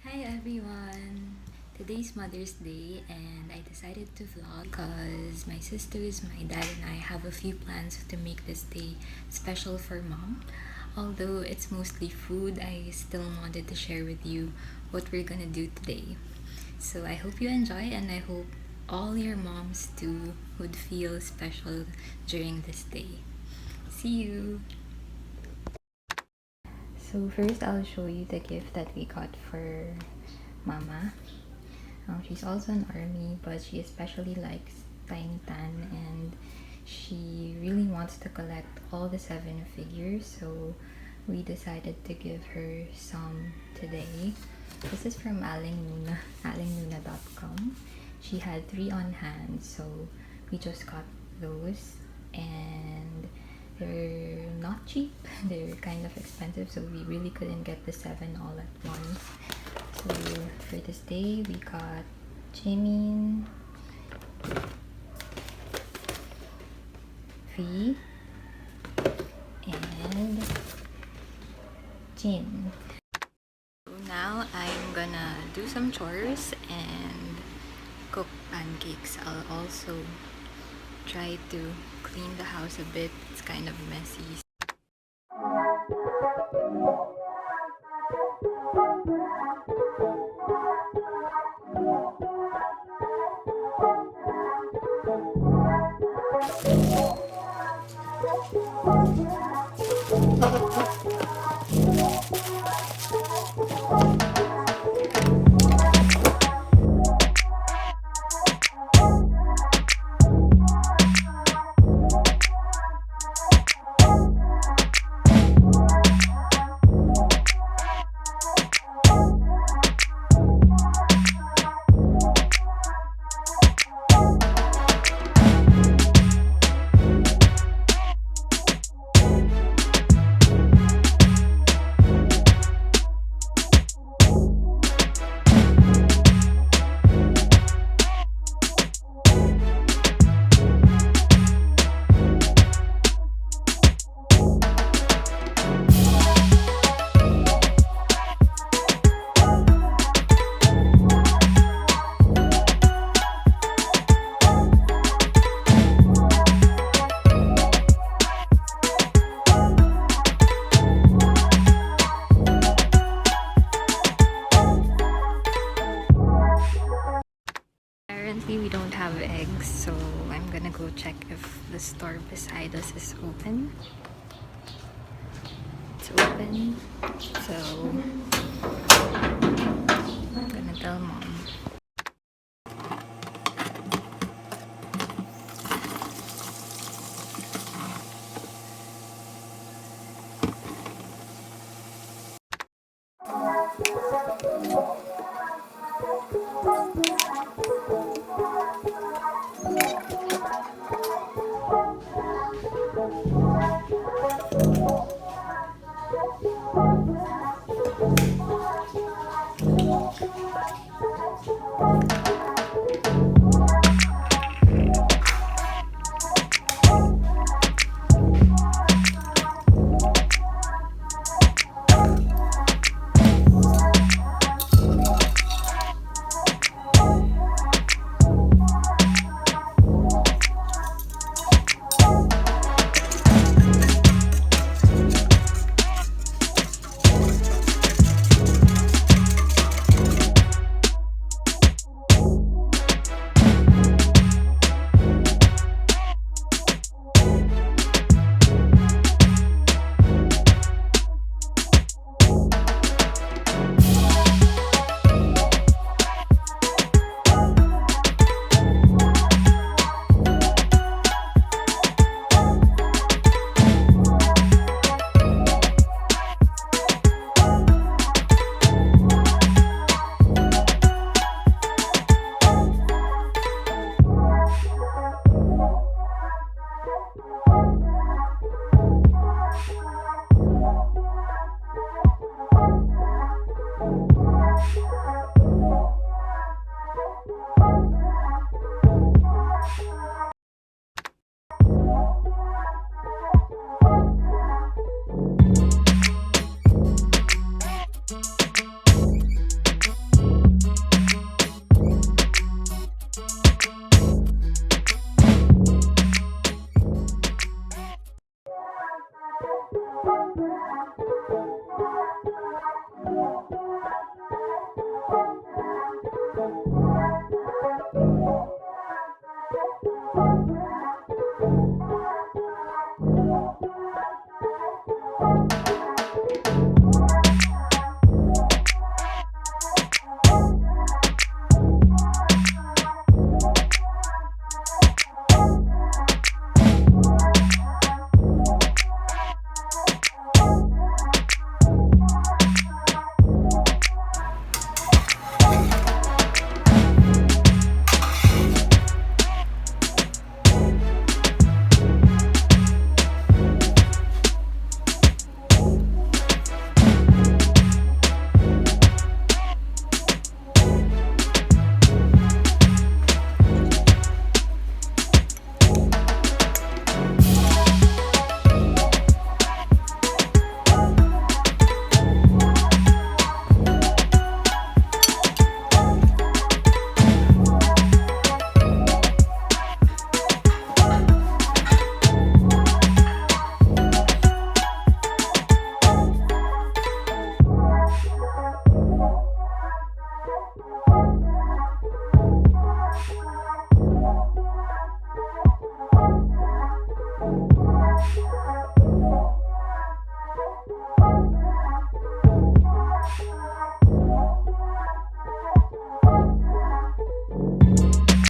Hi everyone! Today's Mother's Day and I decided to vlog because my sisters, my dad and I have a few plans to make this day special for mom. Although it's mostly food, I still wanted to share with you what we're gonna do today. So I hope you enjoy and I hope all your moms too would feel special during this day. See you! So first I'll show you the gift that we got for Mama. She's also an army, but she especially likes Tiny Tan and she really wants to collect all the 7 figures, so we decided to give her some today. This is from alingnuna.com. She had 3 on hand, so we just got those and they're not cheap. They're kind of expensive, so we really couldn't get the 7 all at once. So for this day, we got Jimin, V, and Jin. So now I'm gonna do some chores and cook pancakes. I'll also try to clean the house a bit. It's kind of messy. Currently we don't have eggs, so I'm gonna go check if the store beside us is open. It's open, so I'm gonna tell mom.